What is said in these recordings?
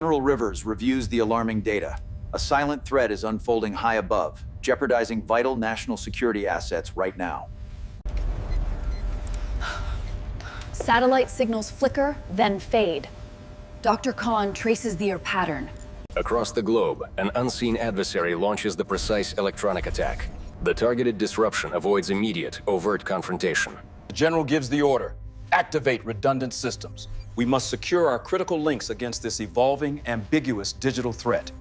General Rivers reviews the alarming data. A silent threat is unfolding high above, jeopardizing vital national security assets right now. Satellite signals flicker, then fade. Dr. Khan traces the pattern. Across the globe, an unseen adversary launches the precise electronic attack. The targeted disruption avoids immediate, overt confrontation. The General gives the order. Activate redundant systems. We must secure our critical links against this evolving, ambiguous digital threat.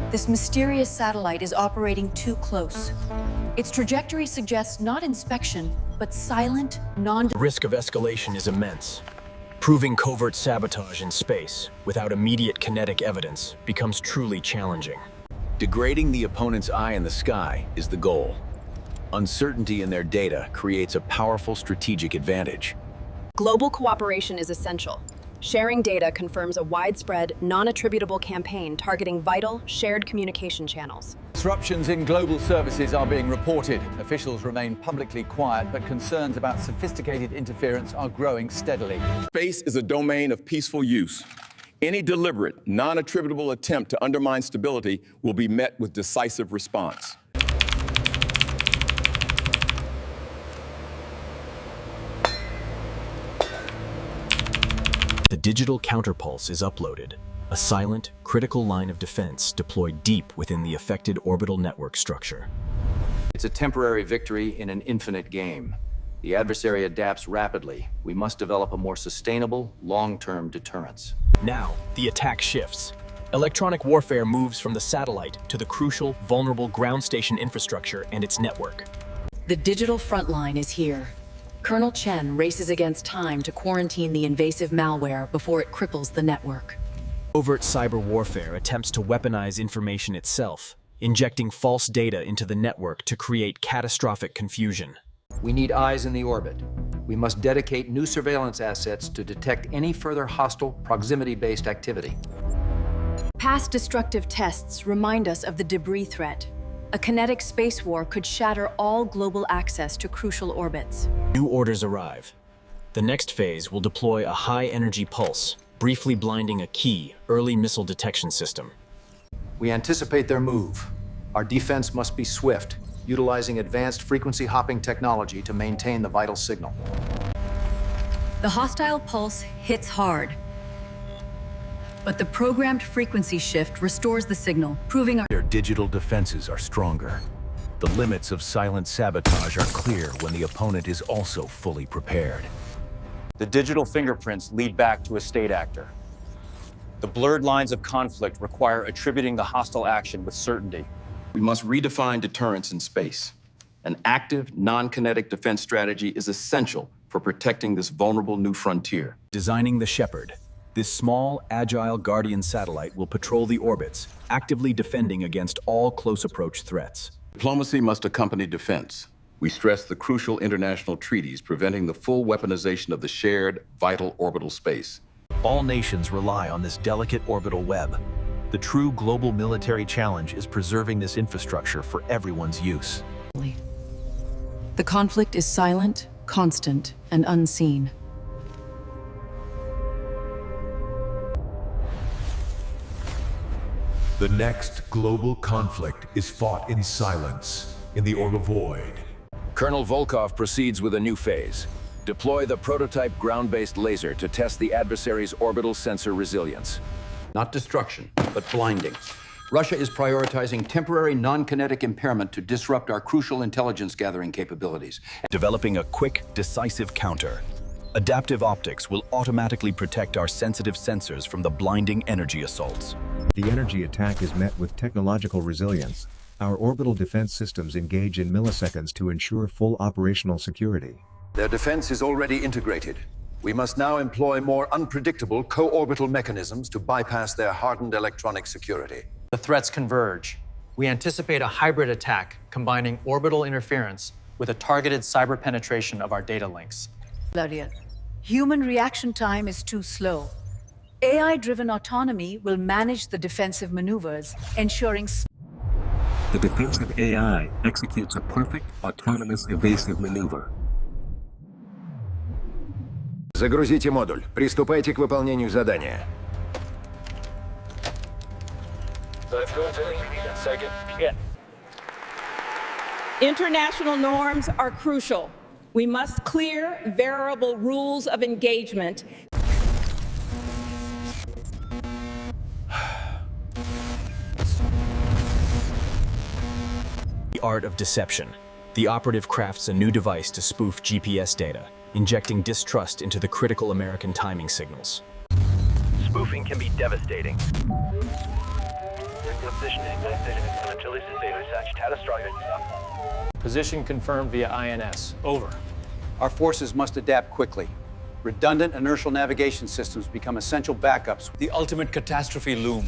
This mysterious satellite is operating too close. Its trajectory suggests not inspection, but silent, The risk of escalation is immense. Proving covert sabotage in space without immediate kinetic evidence becomes truly challenging. Degrading the opponent's eye in the sky is the goal. Uncertainty in their data creates a powerful strategic advantage. Global cooperation is essential. Sharing data confirms a widespread, non-attributable campaign targeting vital, shared communication channels. Disruptions in global services are being reported. Officials remain publicly quiet, but concerns about sophisticated interference are growing steadily. Space is a domain of peaceful use. Any deliberate, non-attributable attempt to undermine stability will be met with decisive response. The digital counterpulse is uploaded, a silent, critical line of defense deployed deep within the affected orbital network structure. It's a temporary victory in an infinite game. The adversary adapts rapidly. We must develop a more sustainable, long-term deterrence. Now, the attack shifts. Electronic warfare moves from the satellite to the crucial, vulnerable ground station infrastructure and its network. The digital front line is here. Colonel Chen races against time to quarantine the invasive malware before it cripples the network. Overt cyber warfare attempts to weaponize information itself, injecting false data into the network to create catastrophic confusion. We need eyes in the orbit. We must dedicate new surveillance assets to detect any further hostile, proximity-based activity. Past destructive tests remind us of the debris threat. A kinetic space war could shatter all global access to crucial orbits. New orders arrive. The next phase will deploy a high-energy pulse, briefly blinding a key, early missile detection system. We anticipate their move. Our defense must be swift, utilizing advanced frequency hopping technology to maintain the vital signal. The hostile pulse hits hard, but the programmed frequency shift restores the signal, proving our Their digital defenses are stronger. The limits of silent sabotage are clear when the opponent is also fully prepared. The digital fingerprints lead back to a state actor. The blurred lines of conflict require attributing the hostile action with certainty. We must redefine deterrence in space. An active, non-kinetic defense strategy is essential for protecting this vulnerable new frontier. Designing the Shepherd, this small, agile Guardian satellite will patrol the orbits, actively defending against all close approach threats. Diplomacy must accompany defense. We stress the crucial international treaties preventing the full weaponization of the shared, vital orbital space. All nations rely on this delicate orbital web. The true global military challenge is preserving this infrastructure for everyone's use. The conflict is silent, constant, and unseen. The next global conflict is fought in silence, in the Orbital Void. Colonel Volkov proceeds with a new phase. Deploy the prototype ground-based laser to test the adversary's orbital sensor resilience. Not destruction, but blinding. Russia is prioritizing temporary non-kinetic impairment to disrupt our crucial intelligence gathering capabilities. Developing a quick, decisive counter. Adaptive optics will automatically protect our sensitive sensors from the blinding energy assaults. The energy attack is met with technological resilience. Our orbital defense systems engage in milliseconds to ensure full operational security. Their defense is already integrated. We must now employ more unpredictable co-orbital mechanisms to bypass their hardened electronic security. The threats converge. We anticipate a hybrid attack combining orbital interference with a targeted cyber penetration of our data links. Human reaction time is too slow. AI-driven autonomy will manage the defensive maneuvers, ensuring The defensive AI executes a perfect, autonomous evasive maneuver. Загрузите модуль. Приступайте к выполнению задания. Let's go to the second. Begin. International norms are crucial. We must clear variable rules of engagement. The art of deception. The operative crafts a new device to spoof GPS data, injecting distrust into the critical American timing signals. Spoofing can be devastating. Position confirmed via INS. Over. Our forces must adapt quickly. Redundant inertial navigation systems become essential backups. The ultimate catastrophe loom.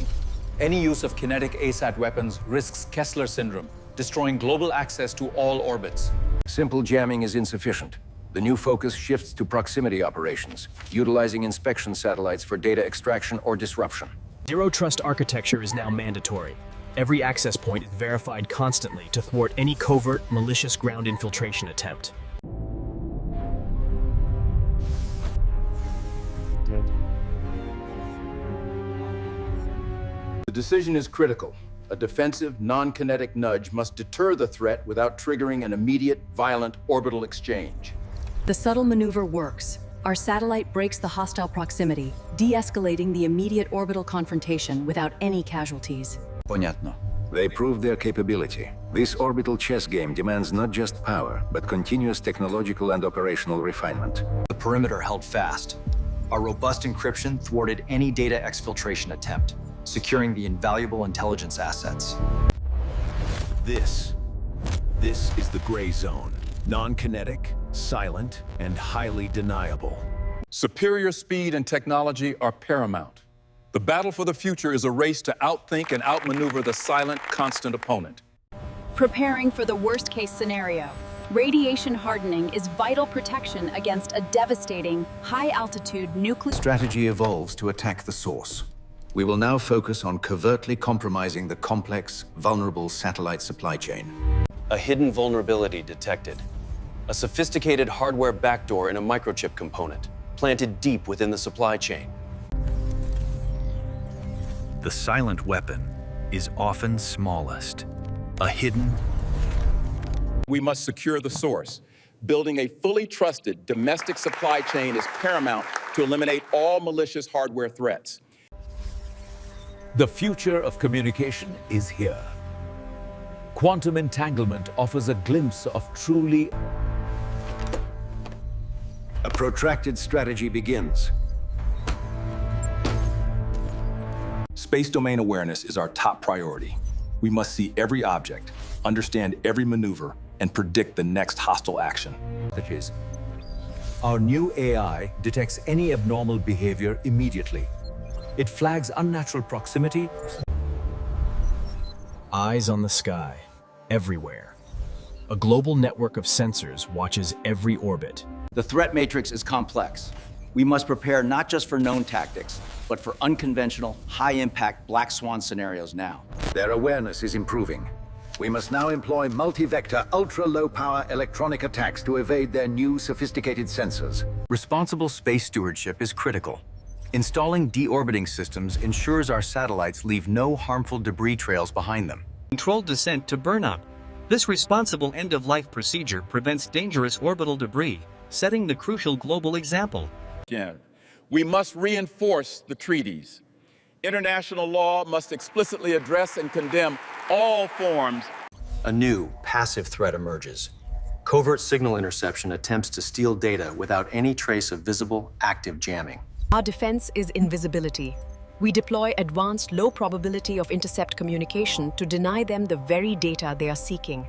Any use of kinetic ASAT weapons risks Kessler syndrome, destroying global access to all orbits. Simple jamming is insufficient. The new focus shifts to proximity operations, utilizing inspection satellites for data extraction or disruption. Zero-trust architecture is now mandatory. Every access point is verified constantly to thwart any covert, malicious ground infiltration attempt. The decision is critical. A defensive, non-kinetic nudge must deter the threat without triggering an immediate, violent orbital exchange. The subtle maneuver works. Our satellite breaks the hostile proximity, de-escalating the immediate orbital confrontation without any casualties. Понятно. They proved their capability. This orbital chess game demands not just power, but continuous technological and operational refinement. The perimeter held fast. Our robust encryption thwarted any data exfiltration attempt, securing the invaluable intelligence assets. This is the gray zone. Non-kinetic, silent, and highly deniable. Superior speed and technology are paramount. The battle for the future is a race to outthink and outmaneuver the silent, constant opponent. Preparing for the worst-case scenario. Radiation hardening is vital protection against a devastating, high-altitude nuclear... Strategy evolves to attack the source. We will now focus on covertly compromising the complex, vulnerable satellite supply chain. A hidden vulnerability detected. A sophisticated hardware backdoor in a microchip component, planted deep within the supply chain. The silent weapon is often smallest. A hidden... We must secure the source. Building a fully trusted domestic supply chain is paramount to eliminate all malicious hardware threats. The future of communication is here. Quantum entanglement offers a glimpse of truly... A protracted strategy begins. Space domain awareness is our top priority. We must see every object, understand every maneuver, and predict the next hostile action. Our new AI detects any abnormal behavior immediately. It flags unnatural proximity. Eyes on the sky, everywhere. A global network of sensors watches every orbit. The threat matrix is complex. We must prepare not just for known tactics, but for unconventional, high-impact black swan scenarios now. Their awareness is improving. We must now employ multi-vector, ultra-low-power electronic attacks to evade their new sophisticated sensors. Responsible space stewardship is critical. Installing deorbiting systems ensures our satellites leave no harmful debris trails behind them. Controlled descent to burnout. This responsible end-of-life procedure prevents dangerous orbital debris, setting the crucial global example. Again, we must reinforce the treaties. International law must explicitly address and condemn all forms. A new, passive threat emerges. Covert signal interception attempts to steal data without any trace of visible, active jamming. Our defense is invisibility. We deploy advanced low probability of intercept communication to deny them the very data they are seeking.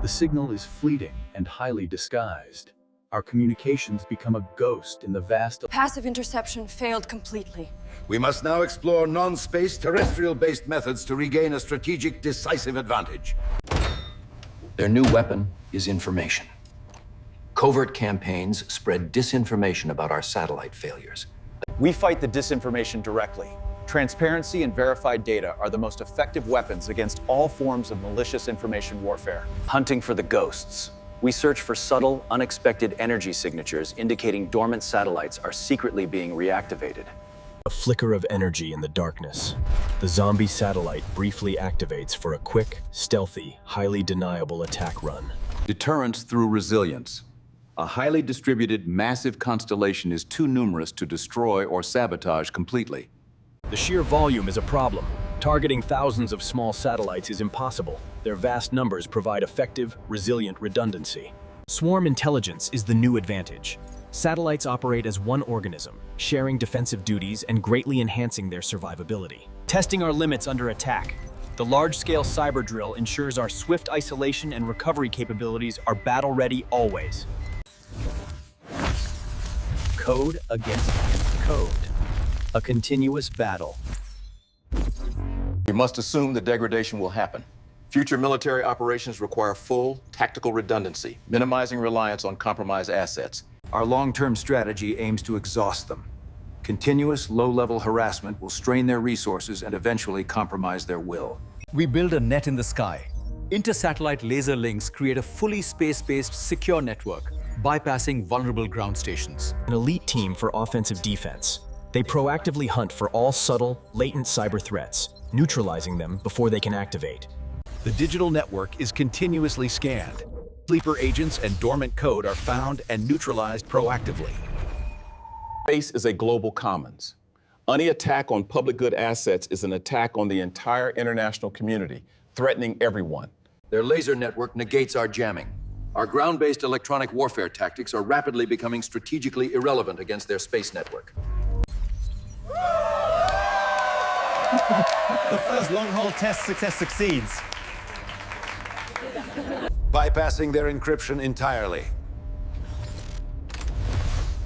The signal is fleeting and highly disguised. Our communications become a ghost in the vast... Passive interception failed completely. We must now explore non-space, terrestrial-based methods to regain a strategic, decisive advantage. Their new weapon is information. Covert campaigns spread disinformation about our satellite failures. We fight the disinformation directly. Transparency and verified data are the most effective weapons against all forms of malicious information warfare. Hunting for the ghosts. We search for subtle, unexpected energy signatures indicating dormant satellites are secretly being reactivated. A flicker of energy in the darkness. The zombie satellite briefly activates for a quick, stealthy, highly deniable attack run. Deterrence through resilience. A highly distributed, massive constellation is too numerous to destroy or sabotage completely. The sheer volume is a problem. Targeting thousands of small satellites is impossible. Their vast numbers provide effective, resilient redundancy. Swarm intelligence is the new advantage. Satellites operate as one organism, sharing defensive duties and greatly enhancing their survivability. Testing our limits under attack. The large-scale cyber drill ensures our swift isolation and recovery capabilities are battle-ready always. Code against code. A continuous battle. We must assume the degradation will happen. Future military operations require full tactical redundancy, minimizing reliance on compromised assets. Our long-term strategy aims to exhaust them. Continuous low-level harassment will strain their resources and eventually compromise their will. We build a net in the sky. Inter-satellite laser links create a fully space-based secure network, bypassing vulnerable ground stations. An elite team for offensive defense. They proactively hunt for all subtle, latent cyber threats, neutralizing them before they can activate. The digital network is continuously scanned. Sleeper agents and dormant code are found and neutralized proactively. Space is a global commons. Any attack on public good assets is an attack on the entire international community, threatening everyone. Their laser network negates our jamming. Our ground-based electronic warfare tactics are rapidly becoming strategically irrelevant against their space network. The first long-haul test success succeeds. Bypassing their encryption entirely.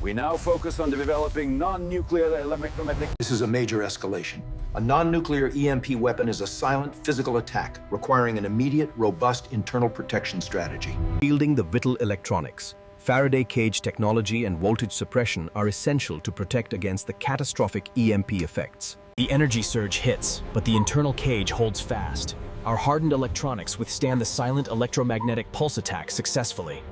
We now focus on developing non-nuclear electromagnetic. This is a major escalation. A non-nuclear EMP weapon is a silent physical attack requiring an immediate, robust internal protection strategy. Shielding the vital electronics, Faraday cage technology and voltage suppression are essential to protect against the catastrophic EMP effects. The energy surge hits, but the internal cage holds fast. Our hardened electronics withstand the silent electromagnetic pulse attack successfully.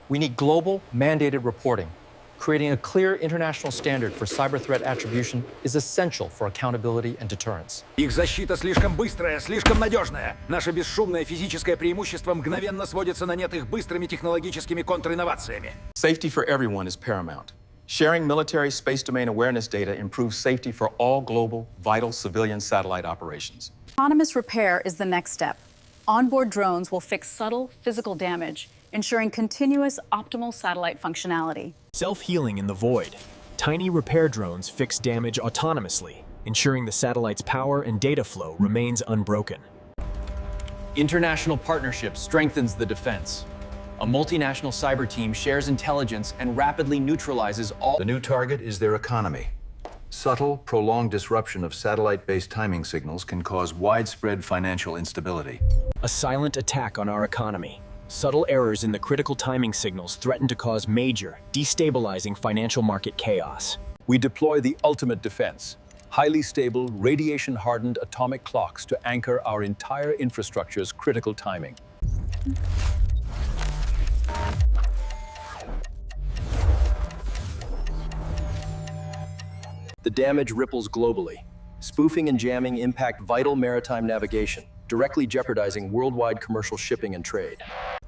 We need global, mandated reporting. Creating a clear international standard for cyber threat attribution is essential for accountability and deterrence. Их защита слишком быстрая, слишком надежная. Наше бесшумное физическое преимущество мгновенно сводится на нет их быстрыми технологическими контринновациями. Safety for everyone is paramount. Sharing military space domain awareness data improves safety for all global, vital civilian satellite operations. Autonomous repair is the next step. Onboard drones will fix subtle physical damage, ensuring continuous optimal satellite functionality. Self-healing in the void. Tiny repair drones fix damage autonomously, ensuring the satellite's power and data flow remains unbroken. International partnership strengthens the defense. A multinational cyber team shares intelligence and rapidly neutralizes all. The new target is their economy. Subtle, prolonged disruption of satellite-based timing signals can cause widespread financial instability. A silent attack on our economy. Subtle errors in the critical timing signals threaten to cause major, destabilizing financial market chaos. We deploy the ultimate defense. Highly stable, radiation-hardened atomic clocks to anchor our entire infrastructure's critical timing. The damage ripples globally. Spoofing and jamming impact vital maritime navigation, directly jeopardizing worldwide commercial shipping and trade.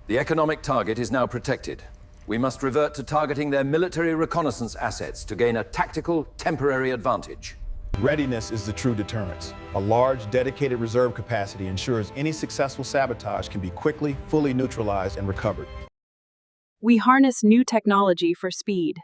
The economic target is now protected. We must revert to targeting their military reconnaissance assets to gain a tactical, temporary advantage. Readiness is the true deterrence. A large, dedicated reserve capacity ensures any successful sabotage can be quickly, fully neutralized and recovered. We harness new technology for speed.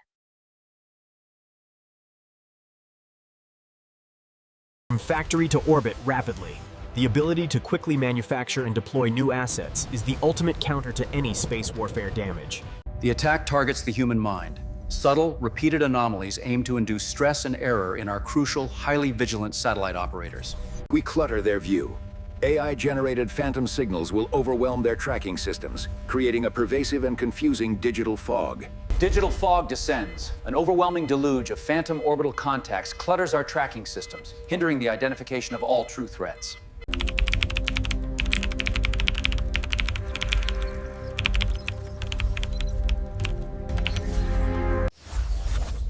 From factory to orbit rapidly. The ability to quickly manufacture and deploy new assets is the ultimate counter to any space warfare damage. The attack targets the human mind. Subtle, repeated anomalies aim to induce stress and error in our crucial, highly vigilant satellite operators. We clutter their view. AI-generated phantom signals will overwhelm their tracking systems, creating a pervasive and confusing digital fog. Digital fog descends. An overwhelming deluge of phantom orbital contacts clutters our tracking systems, hindering the identification of all true threats.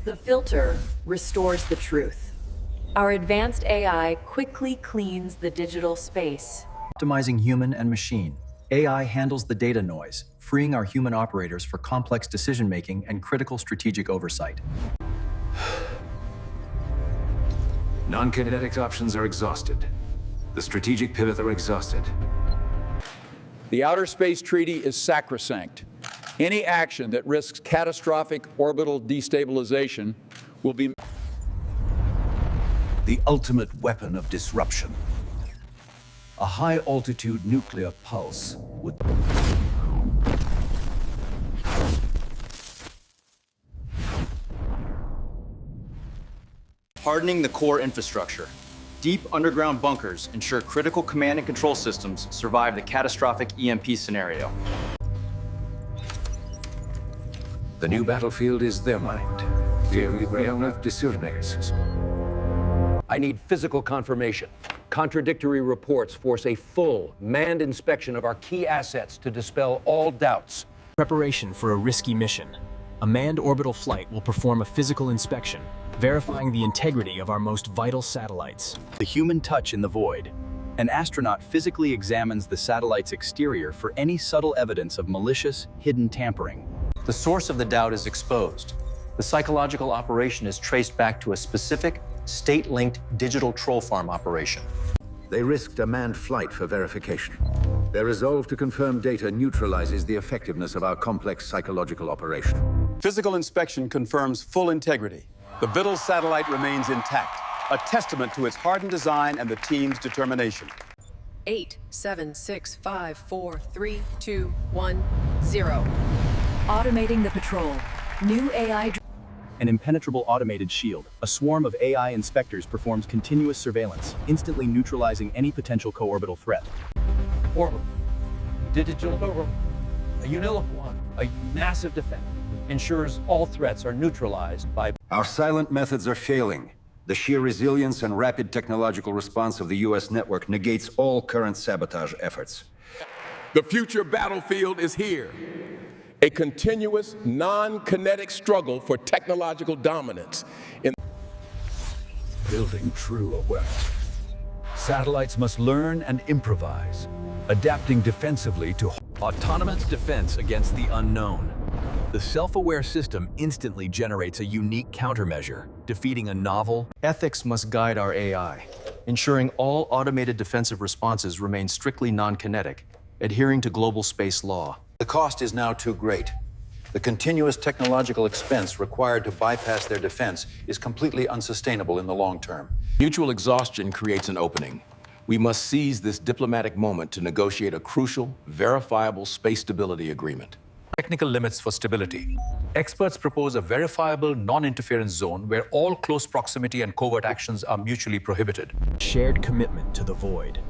The filter restores the truth. Our advanced AI quickly cleans the digital space. Optimizing human and machine. AI handles the data noise, freeing our human operators for complex decision-making and critical strategic oversight. Non-kinetic options are exhausted. The strategic pivots are exhausted. The Outer Space Treaty is sacrosanct. Any action that risks catastrophic orbital destabilization will be The ultimate weapon of disruption. A high-altitude nuclear pulse would... Hardening the core infrastructure. Deep underground bunkers ensure critical command and control systems survive the catastrophic EMP scenario. The new battlefield is their mind. Very realm of discernibles. I need physical confirmation. Contradictory reports force a full, manned inspection of our key assets to dispel all doubts. Preparation for a risky mission. A manned orbital flight will perform a physical inspection, verifying the integrity of our most vital satellites. The human touch in the void. An astronaut physically examines the satellite's exterior for any subtle evidence of malicious, hidden tampering. The source of the doubt is exposed. The psychological operation is traced back to a specific, state-linked digital troll farm operation. They risked a manned flight for verification. Their resolve to confirm data neutralizes the effectiveness of our complex psychological operation. Physical inspection confirms full integrity. The Vittles satellite remains intact, a testament to its hardened design and the team's determination. 8, 7, 6, 5, 4, 3, 2, 1, 0. Automating the patrol. New AI... An impenetrable automated shield. A swarm of AI inspectors performs continuous surveillance, instantly neutralizing any potential co-orbital threat. Orbital. Digital orbital. A unique one. A massive defense. Ensures all threats are neutralized by... Our silent methods are failing. The sheer resilience and rapid technological response of the U.S. network negates all current sabotage efforts. The future battlefield is here. A continuous, non-kinetic struggle for technological dominance. Building true awareness. Satellites must learn and improvise, adapting defensively to... Autonomous defense against the unknown. The self-aware system instantly generates a unique countermeasure, defeating a novel... Ethics must guide our AI, ensuring all automated defensive responses remain strictly non-kinetic, adhering to global space law. The cost is now too great. The continuous technological expense required to bypass their defense is completely unsustainable in the long term. Mutual exhaustion creates an opening. We must seize this diplomatic moment to negotiate a crucial, verifiable space stability agreement. Technical limits for stability. Experts propose a verifiable non-interference zone where all close proximity and covert actions are mutually prohibited. Shared commitment to the void.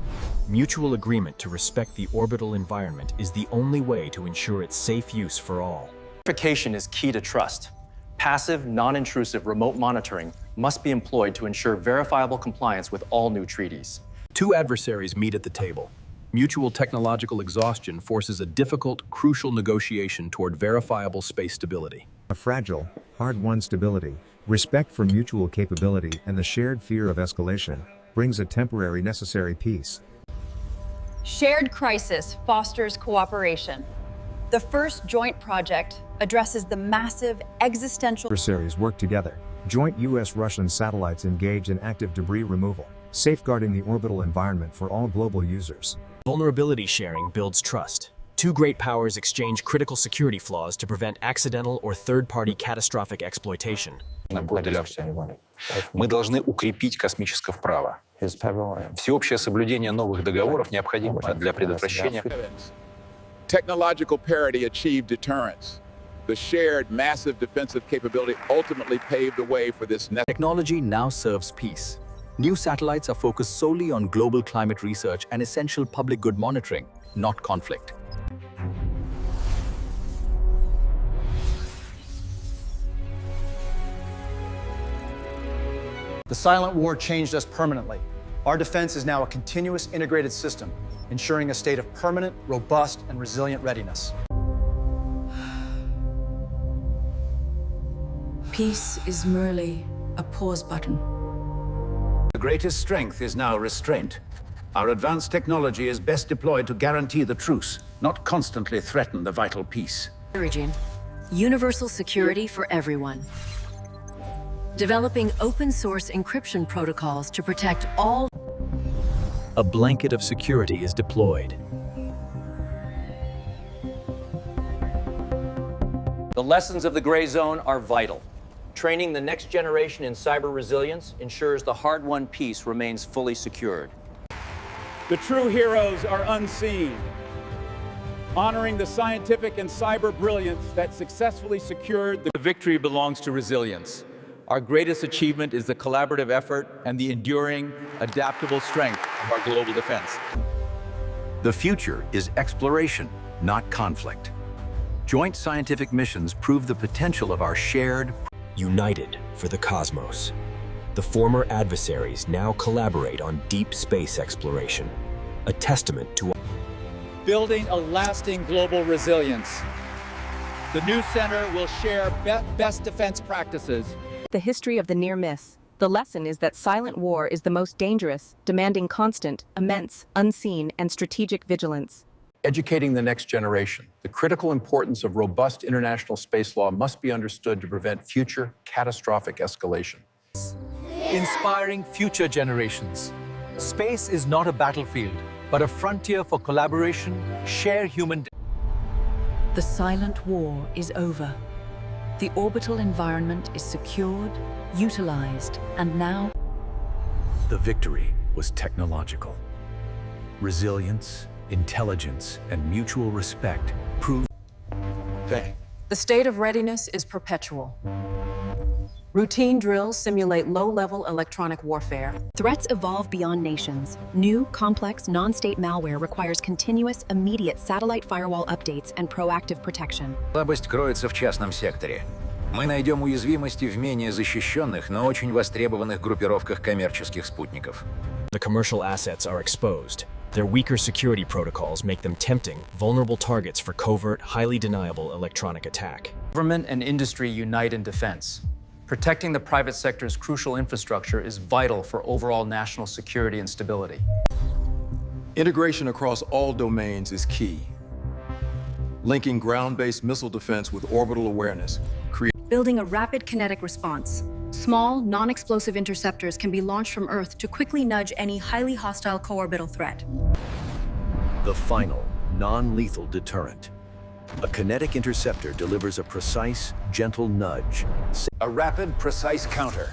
Mutual agreement to respect the orbital environment is the only way to ensure its safe use for all. Verification is key to trust. Passive, non-intrusive remote monitoring must be employed to ensure verifiable compliance with all new treaties. Two adversaries meet at the table. Mutual technological exhaustion forces a difficult, crucial negotiation toward verifiable space stability. A fragile, hard-won stability, respect for mutual capability, and the shared fear of escalation brings a temporary necessary peace. Shared crisis fosters cooperation. The first joint project addresses the massive existential... Adversaries work together. Joint U.S.-Russian satellites engage in active debris removal, safeguarding the orbital environment for all global users. Vulnerability sharing builds trust. Two great powers exchange critical security flaws to prevent accidental or third-party catastrophic exploitation. Мы должны укрепить космическое право. Всеобщее соблюдение новых договоров необходимо для предотвращения. Technological parity achieved deterrence. The shared massive defensive capability ultimately paved the way for this next... Technology now serves peace. New satellites are focused solely on global climate research and essential public good monitoring, not conflict. The silent war changed us permanently. Our defense is now a continuous integrated system, ensuring a state of permanent, robust, and resilient readiness. Peace is merely a pause button. The greatest strength is now restraint. Our advanced technology is best deployed to guarantee the truce, not constantly threaten the vital peace. Regime. Universal security for everyone. Developing open-source encryption protocols to protect all. A blanket of security is deployed. The lessons of the gray zone are vital. Training the next generation in cyber resilience ensures the hard-won peace remains fully secured. The true heroes are unseen, honoring the scientific and cyber brilliance that successfully secured the victory belongs to resilience. Our greatest achievement is the collaborative effort and the enduring, adaptable strength of our global defense. The future is exploration, not conflict. Joint scientific missions prove the potential of our shared... United for the cosmos. The former adversaries now collaborate on deep space exploration, a testament to Building a lasting global resilience. The new center will share best defense practices. The history of the near miss. The lesson is that silent war is the most dangerous, demanding constant, immense, unseen, and strategic vigilance. Educating the next generation, the critical importance of robust international space law must be understood to prevent future catastrophic escalation. Inspiring future generations. Space is not a battlefield, but a frontier for collaboration, shared human... The silent war is over. The orbital environment is secured, utilized, and now... The victory was technological. Resilience, intelligence, and mutual respect proved... The state of readiness is perpetual. Routine drills simulate low-level electronic warfare. Threats evolve beyond nations. New, complex, non-state malware requires continuous, immediate satellite firewall updates and proactive protection. Слабость кроется в частном секторе. Мы найдем уязвимости в менее защищенных, но очень востребованных группировках коммерческих спутников. The commercial assets are exposed. Their weaker security protocols make them tempting, vulnerable targets for covert, highly deniable electronic attack. Government and industry unite in defense. Protecting the private sector's crucial infrastructure is vital for overall national security and stability. Integration across all domains is key. Linking ground-based missile defense with orbital awareness, Building a rapid kinetic response. Small, non-explosive interceptors can be launched from Earth to quickly nudge any highly hostile co-orbital threat. The final, non-lethal deterrent. A kinetic interceptor delivers a precise, gentle nudge. A rapid, precise counter.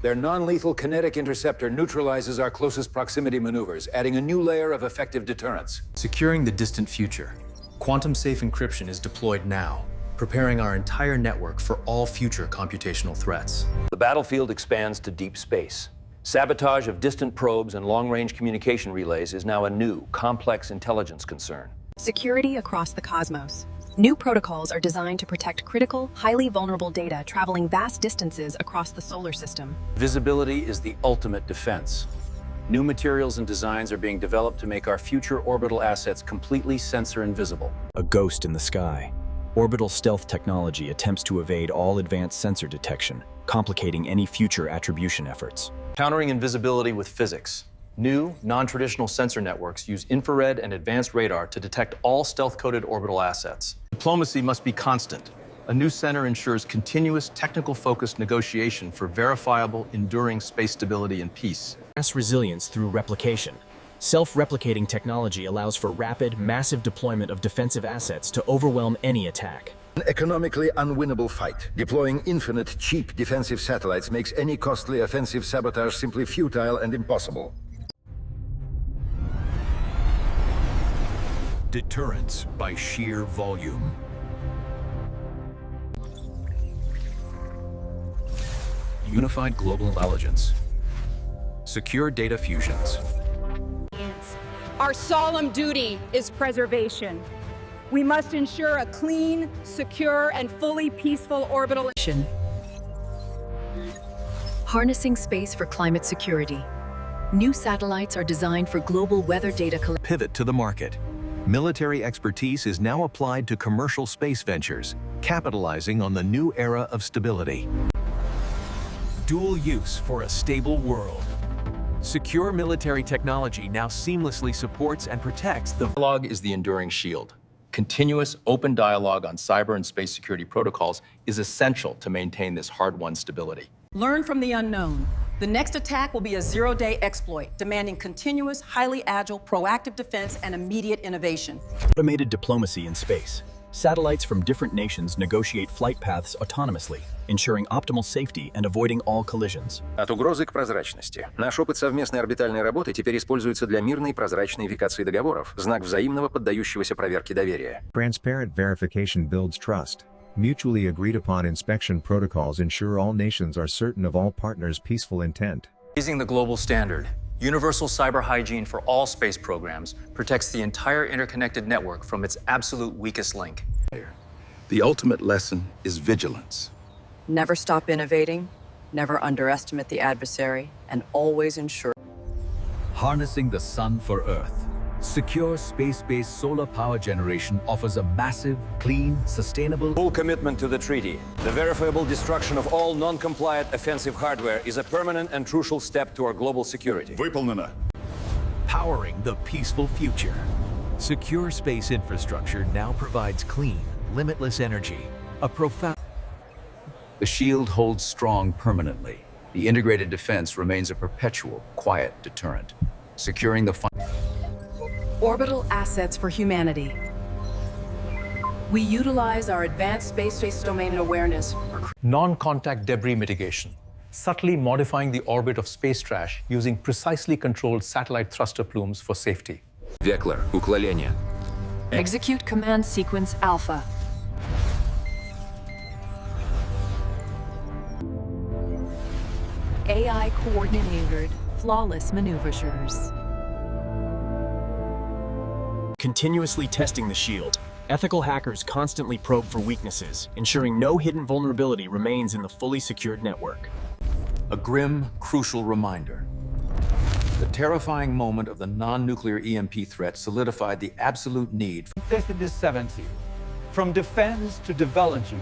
Their non-lethal kinetic interceptor neutralizes our closest proximity maneuvers, adding a new layer of effective deterrence. Securing the distant future. Quantum-safe encryption is deployed now, preparing our entire network for all future computational threats. The battlefield expands to deep space. Sabotage of distant probes and long-range communication relays is now a new, complex intelligence concern. Security across the cosmos. New protocols are designed to protect critical, highly vulnerable data traveling vast distances across the solar system. Visibility is the ultimate defense. New materials and designs are being developed to make our future orbital assets completely sensor invisible. A ghost in the sky. Orbital stealth technology attempts to evade all advanced sensor detection, complicating any future attribution efforts. Countering invisibility with physics. New, non-traditional sensor networks use infrared and advanced radar to detect all stealth-coded orbital assets. Diplomacy must be constant. A new center ensures continuous technical-focused negotiation for verifiable, enduring space stability and peace. Mass resilience through replication. Self-replicating technology allows for rapid, massive deployment of defensive assets to overwhelm any attack. An economically unwinnable fight. Deploying infinite, cheap defensive satellites makes any costly offensive sabotage simply futile and impossible. Deterrence by sheer volume. Unified global intelligence. Secure data fusions. Our solemn duty is preservation. We must ensure a clean, secure, and fully peaceful orbital... Harnessing space for climate security. New satellites are designed for global weather data collection. Pivot to the market. Military expertise is now applied to commercial space ventures, capitalizing on the new era of stability. Dual use for a stable world. Secure military technology now seamlessly supports and protects the Dialogue is the enduring shield. Continuous open dialogue on cyber and space security protocols is essential to maintain this hard-won stability. Learn from the unknown. The next attack will be a zero-day exploit, demanding continuous, highly agile, proactive defense and immediate innovation. automated diplomacy in space. Satellites from different nations negotiate flight paths autonomously, ensuring optimal safety and avoiding all collisions. От угрозы к прозрачности. Наш опыт совместной орбитальной работы теперь используется для мирной прозрачной верификации договоров, знак взаимного поддающегося проверке доверия. Transparent verification builds trust. Mutually agreed upon inspection protocols ensure all nations are certain of all partners' peaceful intent. Raising the global standard. Universal cyber hygiene for all space programs protects the entire interconnected network from its absolute weakest link. The ultimate lesson is vigilance. Never stop innovating, never underestimate the adversary, and always ensure. Harnessing the sun for Earth. Secure space-based solar power generation offers a massive, clean, sustainable... Full commitment to the treaty. The verifiable destruction of all non-compliant offensive hardware is a permanent and crucial step to our global security. Выполнено. Powering the peaceful future. Secure space infrastructure now provides clean, limitless energy. A profound... The shield holds strong permanently. The integrated defense remains a perpetual, quiet deterrent, securing the... Orbital assets for humanity. We utilize our advanced space-based domain awareness for Non-contact debris mitigation, subtly modifying the orbit of space trash using precisely controlled satellite thruster plumes for safety. Веклер, уклонение. Execute Command Sequence Alpha. AI coordinated, flawless maneuvers. Continuously testing the shield. Ethical hackers constantly probe for weaknesses, ensuring no hidden vulnerability remains in the fully secured network. A grim, crucial reminder. The terrifying moment of the non-nuclear EMP threat solidified the absolute need for Tested this 70, from defense to development.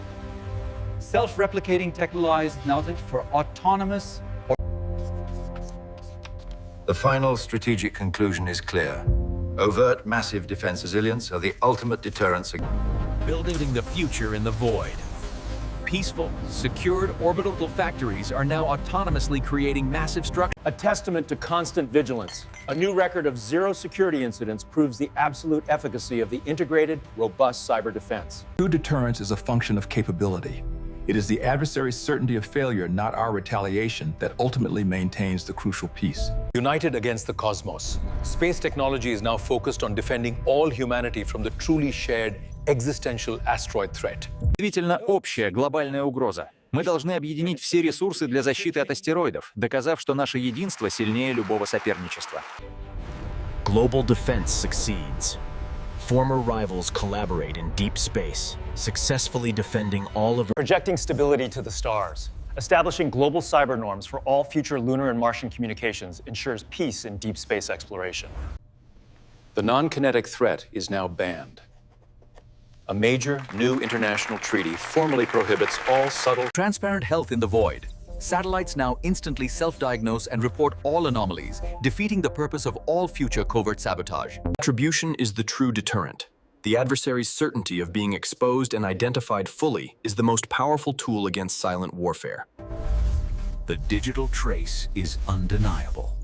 Self-replicating technologized knowledge for autonomous... The final strategic conclusion is clear. Overt massive defense resilience are the ultimate deterrents. Building the future in the void. Peaceful, secured orbital factories are now autonomously creating massive structures. A testament to constant vigilance. A new record of 0 security incidents proves the absolute efficacy of the integrated, robust cyber defense. True deterrence is a function of capability. It is the adversary's certainty of failure, not our retaliation, that ultimately maintains the crucial piece. United against the cosmos, space technology is now focused on defending all humanity from the truly shared existential asteroid threat. Действительно общая глобальная угроза. Мы должны объединить все ресурсы для защиты от астероидов, доказав, что наше единство сильнее любого соперничества. Global defense succeeds. Former rivals collaborate in deep space, successfully defending all of... Projecting stability to the stars. Establishing global cyber norms for all future lunar and Martian communications ensures peace in deep space exploration. The non-kinetic threat is now banned. A major new international treaty formally prohibits all subtle... Transparent health in the void. Satellites now instantly self-diagnose and report all anomalies, defeating the purpose of all future covert sabotage. Attribution is the true deterrent. The adversary's certainty of being exposed and identified fully is the most powerful tool against silent warfare. The digital trace is undeniable.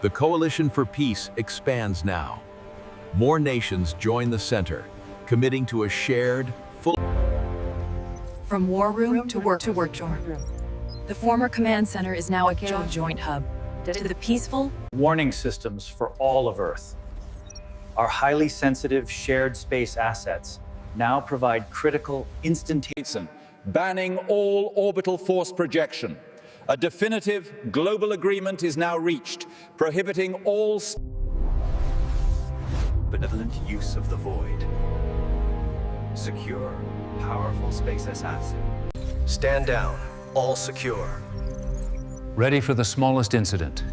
The Coalition for Peace expands now. More nations join the center, committing to a shared, full... From war room to work room. The former command center is now a joint hub. To the peaceful... Warning systems for all of Earth. Our highly sensitive shared space assets now provide critical instantaneous... Banning all orbital force projection. A definitive global agreement is now reached, prohibiting all... Benevolent use of the void. Secure, powerful space assassin. Stand down. All secure. Ready for the smallest incident.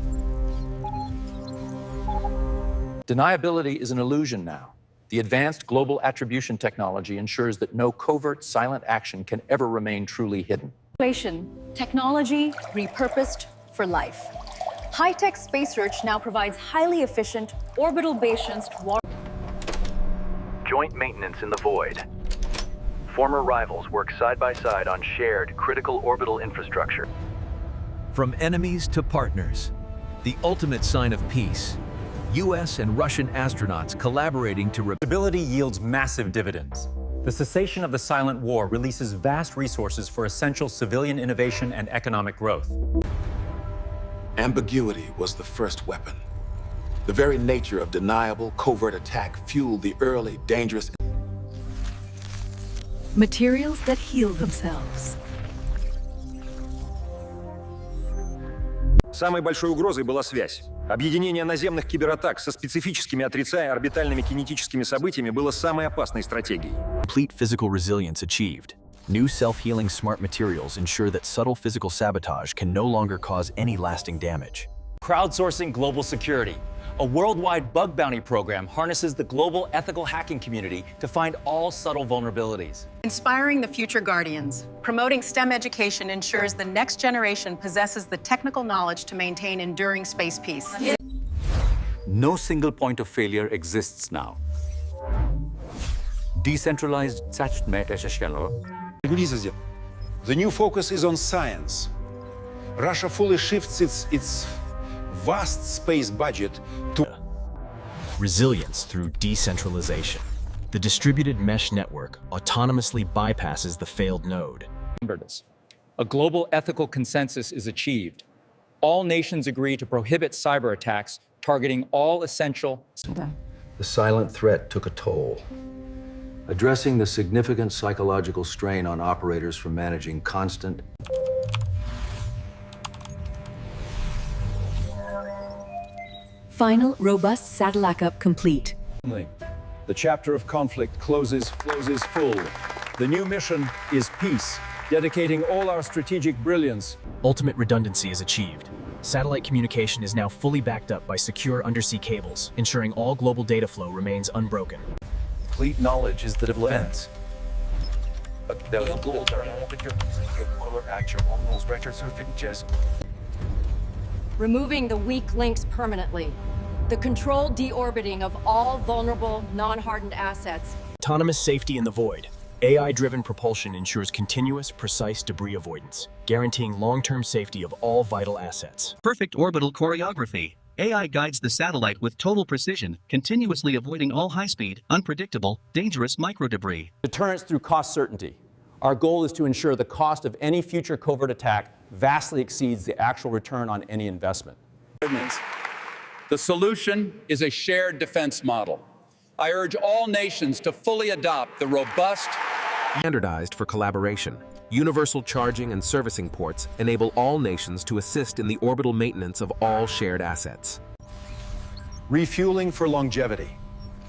Deniability is an illusion now. The advanced global attribution technology ensures that no covert, silent action can ever remain truly hidden. Technology repurposed for life. High-tech space research now provides highly efficient orbital-based Joint maintenance in the void. Former rivals work side by side on shared critical orbital infrastructure. From enemies to partners, the ultimate sign of peace. US and Russian astronauts collaborating to Stability yields massive dividends. The cessation of the silent war releases vast resources for essential civilian innovation and economic growth. Ambiguity was the first weapon. The very nature of deniable, covert attack fueled the early, dangerous... Materials that heal themselves. Самой большой угрозой была связь. Объединение наземных кибератак со специфическими отрицая орбитальными кинетическими событиями было самой опасной стратегией. Complete physical resilience achieved. New self-healing smart materials ensure that subtle physical sabotage can no longer cause any lasting damage. Crowdsourcing global security. A worldwide bug bounty program harnesses the global ethical hacking community to find all subtle vulnerabilities. Inspiring the future guardians. Promoting STEM education ensures the next generation possesses the technical knowledge to maintain enduring space peace. No single point of failure exists now. Decentralized The new focus is on science. Russia fully shifts its vast space budget to Resilience through decentralization. The distributed mesh network autonomously bypasses the failed node. A global ethical consensus is achieved. All nations agree to prohibit cyber attacks targeting all essential... The silent threat took a toll. Addressing the significant psychological strain on operators from managing constant... Final robust satellite backup complete. The chapter of conflict closes full. The new mission is peace, dedicating all our strategic brilliance. Ultimate redundancy is achieved. Satellite communication is now fully backed up by secure undersea cables, ensuring all global data flow remains unbroken. Complete knowledge is the defense. Removing the weak links permanently. The controlled deorbiting of all vulnerable, non-hardened assets. Autonomous safety in the void. AI-driven propulsion ensures continuous, precise debris avoidance, guaranteeing long-term safety of all vital assets. Perfect orbital choreography. AI guides the satellite with total precision, continuously avoiding all high-speed, unpredictable, dangerous microdebris. Deterrence through cost certainty. Our goal is to ensure the cost of any future covert attack vastly exceeds the actual return on any investment. The solution is a shared defense model. I urge all nations to fully adopt the robust... Standardized for collaboration. Universal charging and servicing ports enable all nations to assist in the orbital maintenance of all shared assets. Refueling for longevity.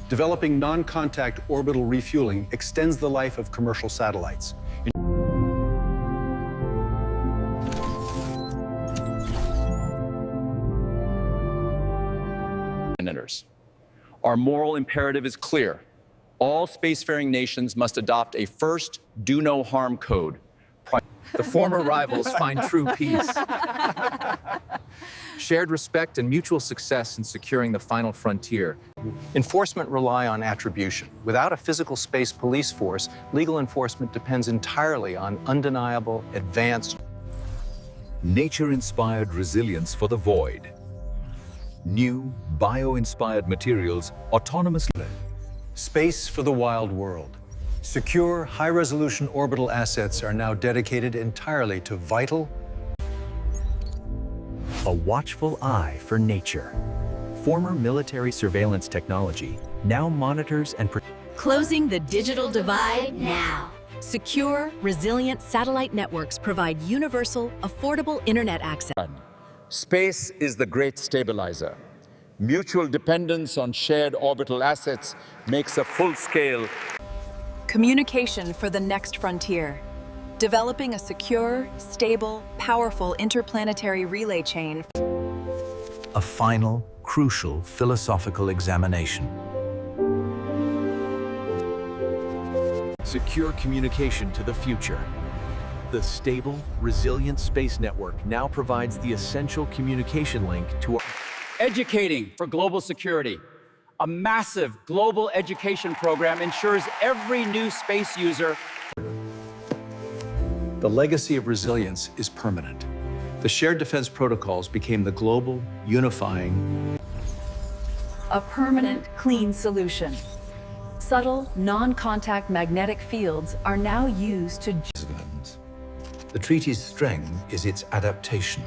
Developing non-contact orbital refueling extends the life of commercial satellites. Our moral imperative is clear. All spacefaring nations must adopt a first do-no-harm code. The former rivals find true peace. Shared respect and mutual success in securing the final frontier. Enforcement rely on attribution. Without a physical space police force, legal enforcement depends entirely on undeniable, advanced... Nature-inspired resilience for the void. New, bio-inspired materials autonomously. Space for the wild world. Secure, high-resolution orbital assets are now dedicated entirely to vital... A watchful eye for nature. Former military surveillance technology now monitors and... Closing the digital divide now. Secure, resilient satellite networks provide universal, affordable internet access. Space is the great stabilizer. Mutual dependence on shared orbital assets makes a full-scale... Communication for the next frontier. Developing a secure, stable, powerful interplanetary relay chain. A final, crucial philosophical examination. Secure communication to the future. The stable, resilient space network now provides the essential communication link to our... Educating for global security. A massive global education program ensures every new space user. The legacy of resilience is permanent. The shared defense protocols became the global, unifying... A permanent, clean solution. Subtle, non-contact magnetic fields are now used to... The treaty's strength is its adaptation.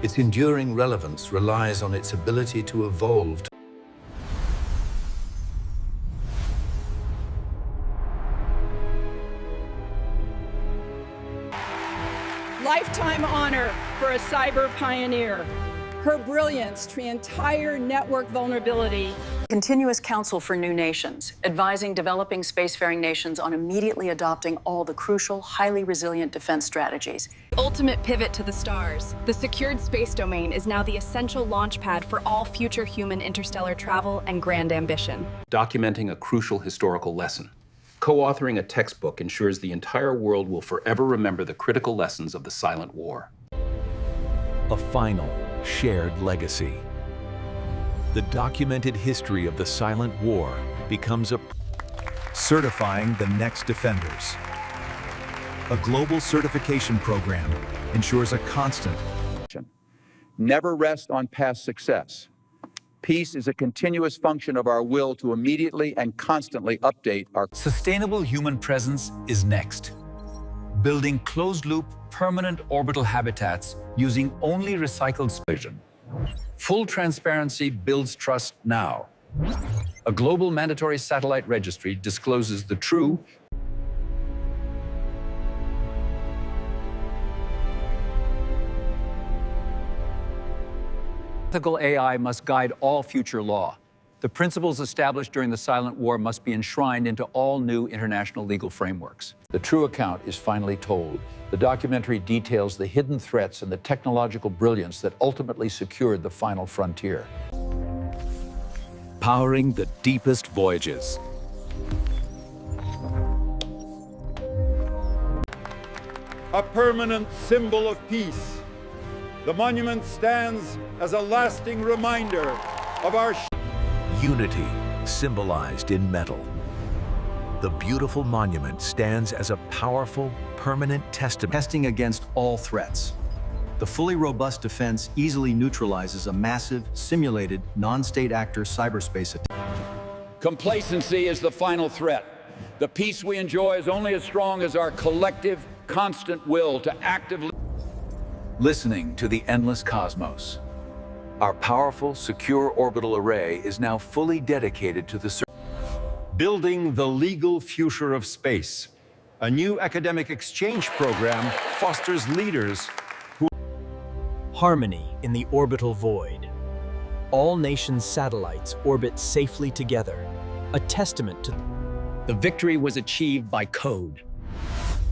Its enduring relevance relies on its ability to evolve. Lifetime honor for a cyber pioneer. Her brilliance to entire network vulnerability. Continuous Council for New Nations, advising developing spacefaring nations on immediately adopting all the crucial, highly resilient defense strategies. Ultimate pivot to the stars. The secured space domain is now the essential launch pad for all future human interstellar travel and grand ambition. Documenting a crucial historical lesson. Co-authoring a textbook ensures the entire world will forever remember the critical lessons of the Silent War. A final, shared legacy. The documented history of the Silent War becomes a... Certifying the next defenders. A global certification program ensures a constant... Never rest on past success. Peace is a continuous function of our will to immediately and constantly update our... Sustainable human presence is next. Building closed-loop, permanent orbital habitats using only recycled vision. Full transparency builds trust now. A global mandatory satellite registry discloses the true ethical AI must guide all future law. The principles established during the Silent War must be enshrined into all new international legal frameworks. The true account is finally told. The documentary details the hidden threats and the technological brilliance that ultimately secured the final frontier. Powering the deepest voyages. A permanent symbol of peace. The monument stands as a lasting reminder of our Unity, symbolized in metal. The beautiful monument stands as a powerful, permanent testament. Testing against all threats. The fully robust defense easily neutralizes a massive, simulated, non-state actor cyberspace attack. Complacency is the final threat. The peace we enjoy is only as strong as our collective, constant will to actively... Listening to the endless cosmos. Our powerful, secure orbital array is now fully dedicated to the... Building the legal future of space. A new academic exchange program fosters leaders who... Harmony in the orbital void. All nations' satellites orbit safely together, a testament to... The victory was achieved by code.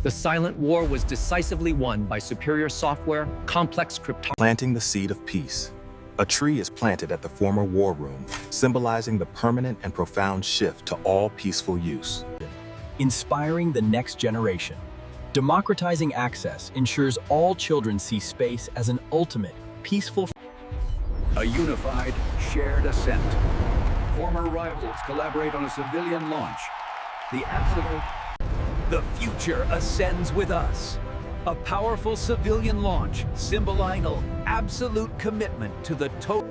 The Silent War was decisively won by superior software, complex cryptography. Planting the seed of peace. A tree is planted at the former war room, symbolizing the permanent and profound shift to all peaceful use. Inspiring the next generation. Democratizing access ensures all children see space as an ultimate, peaceful... A unified, shared ascent. Former rivals collaborate on a civilian launch. The absolute... The future ascends with us. A powerful civilian launch symbolizing absolute commitment to the total...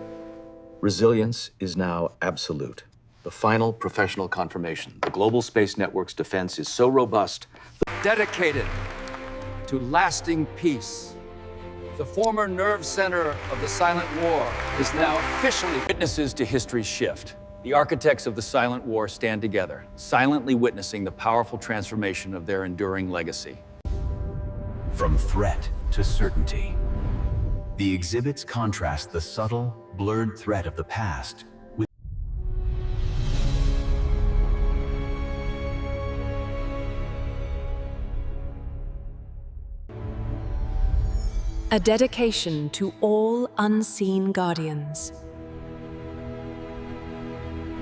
Resilience is now absolute. The final professional confirmation. The global space network's defense is so robust... Dedicated to lasting peace. The former nerve center of the Silent War is now officially... Witnesses to history's shift. The architects of the Silent War stand together, silently witnessing the powerful transformation of their enduring legacy. From threat to certainty. The exhibits contrast the subtle, blurred threat of the past with a dedication to all unseen guardians.